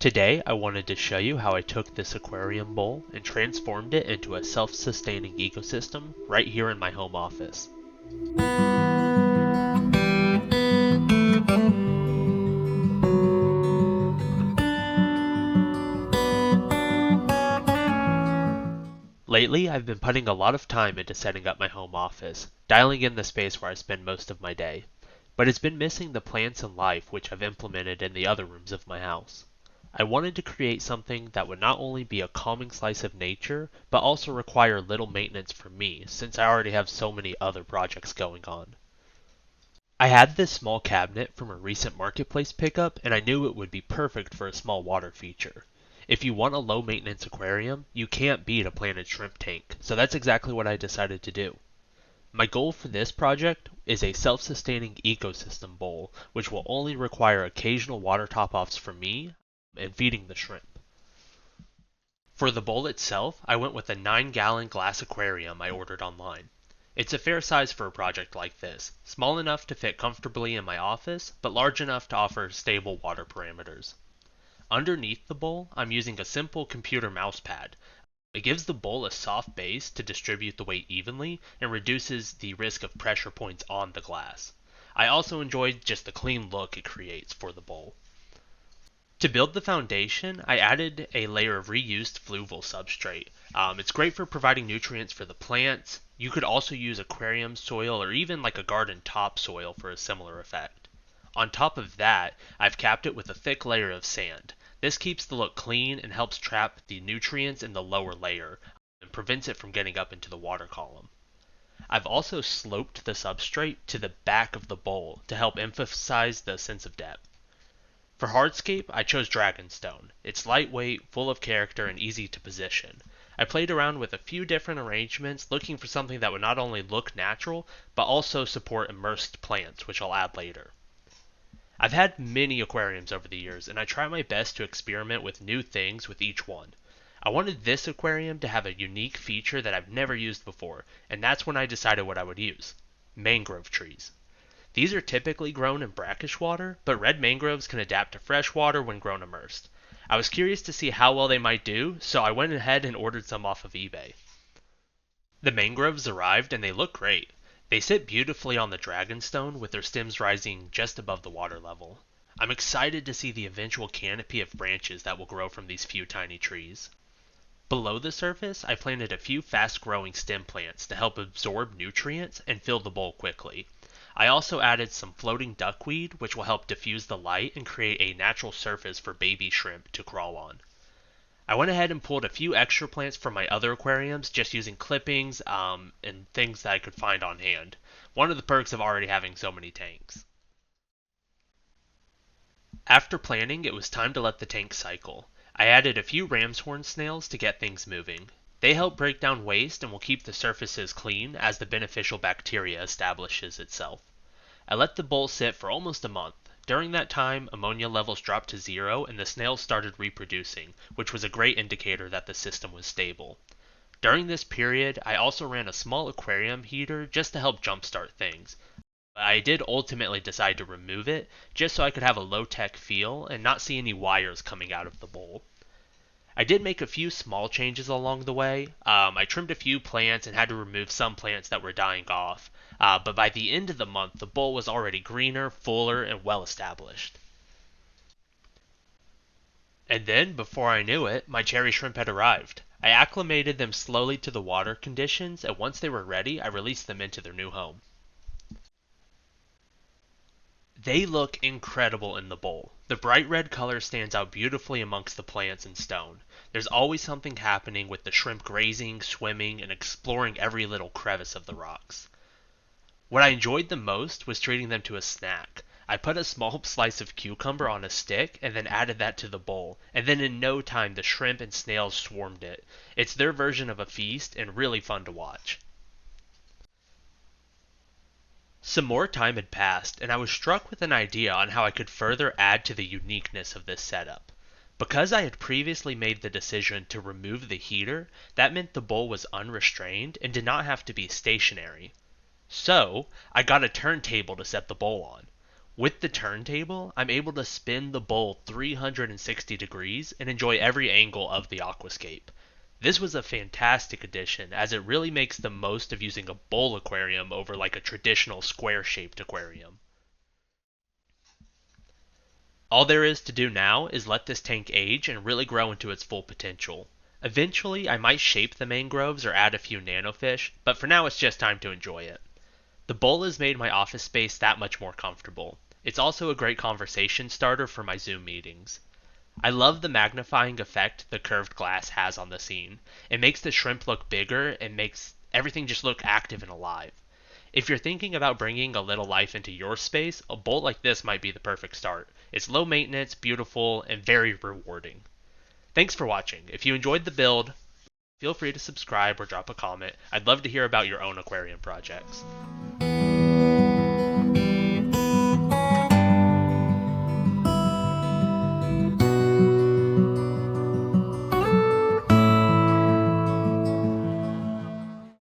Today, I wanted to show you how I took this aquarium bowl and transformed it into a self-sustaining ecosystem right here in my home office. Lately, I've been putting a lot of time into setting up my home office, dialing in the space where I spend most of my day, but it's been missing the plants and life which I've implemented in the other rooms of my house. I wanted to create something that would not only be a calming slice of nature, but also require little maintenance for me, since I already have so many other projects going on. I had this small cabinet from a recent marketplace pickup, and I knew it would be perfect for a small water feature. If you want a low maintenance aquarium, you can't beat a planted shrimp tank, so that's exactly what I decided to do. My goal for this project is a self-sustaining ecosystem bowl, which will only require occasional water top-offs for me and feeding the shrimp. For the bowl itself, I went with a 9-gallon glass aquarium I ordered online. It's a fair size for a project like this, small enough to fit comfortably in my office, but large enough to offer stable water parameters. Underneath the bowl, I'm using a simple computer mouse pad. It gives the bowl a soft base to distribute the weight evenly and reduces the risk of pressure points on the glass. I also enjoyed just the clean look it creates for the bowl. To build the foundation, I added a layer of reused fluval substrate. It's great for providing nutrients for the plants. You could also use aquarium soil or even like a garden topsoil for a similar effect. On top of that, I've capped it with a thick layer of sand. This keeps the look clean and helps trap the nutrients in the lower layer and prevents it from getting up into the water column. I've also sloped the substrate to the back of the bowl to help emphasize the sense of depth. For hardscape, I chose dragonstone. It's lightweight, full of character, and easy to position. I played around with a few different arrangements, looking for something that would not only look natural, but also support immersed plants, which I'll add later. I've had many aquariums over the years, and I try my best to experiment with new things with each one. I wanted this aquarium to have a unique feature that I've never used before, and that's when I decided what I would use: mangrove trees. These are typically grown in brackish water, but red mangroves can adapt to fresh water when grown immersed. I was curious to see how well they might do, so I went ahead and ordered some off of eBay. The mangroves arrived and they look great. They sit beautifully on the dragonstone with their stems rising just above the water level. I'm excited to see the eventual canopy of branches that will grow from these few tiny trees. Below the surface, I planted a few fast-growing stem plants to help absorb nutrients and fill the bowl quickly. I also added some floating duckweed, which will help diffuse the light and create a natural surface for baby shrimp to crawl on. I went ahead and pulled a few extra plants from my other aquariums, just using clippings and things that I could find on hand. One of the perks of already having so many tanks. After planting, it was time to let the tank cycle. I added a few ram's horn snails to get things moving. They help break down waste and will keep the surfaces clean as the beneficial bacteria establishes itself. I let the bowl sit for almost a month. During that time, ammonia levels dropped to zero and the snails started reproducing, which was a great indicator that the system was stable. During this period, I also ran a small aquarium heater just to help jumpstart things. I did ultimately decide to remove it, just so I could have a low-tech feel and not see any wires coming out of the bowl. I did make a few small changes along the way. I trimmed a few plants and had to remove some plants that were dying off. But by the end of the month, the bowl was already greener, fuller, and well established. And then, before I knew it, my cherry shrimp had arrived. I acclimated them slowly to the water conditions, and once they were ready, I released them into their new home. They look incredible in the bowl. The bright red color stands out beautifully amongst the plants and stone. There's always something happening with the shrimp grazing, swimming, and exploring every little crevice of the rocks. What I enjoyed the most was treating them to a snack. I put a small slice of cucumber on a stick and then added that to the bowl, and then in no time the shrimp and snails swarmed it. It's their version of a feast and really fun to watch. Some more time had passed, and I was struck with an idea on how I could further add to the uniqueness of this setup. Because I had previously made the decision to remove the heater, that meant the bowl was unrestrained and did not have to be stationary. So, I got a turntable to set the bowl on. With the turntable, I'm able to spin the bowl 360 degrees and enjoy every angle of the aquascape. This was a fantastic addition as it really makes the most of using a bowl aquarium over like a traditional square-shaped aquarium. All there is to do now is let this tank age and really grow into its full potential. Eventually, I might shape the mangroves or add a few nanofish, but for now it's just time to enjoy it. The bowl has made my office space that much more comfortable. It's also a great conversation starter for my Zoom meetings. I love the magnifying effect the curved glass has on the scene. It makes the shrimp look bigger and makes everything just look active and alive. If you're thinking about bringing a little life into your space, a bowl like this might be the perfect start. It's low maintenance, beautiful, and very rewarding. Thanks for watching. If you enjoyed the build, feel free to subscribe or drop a comment. I'd love to hear about your own aquarium projects.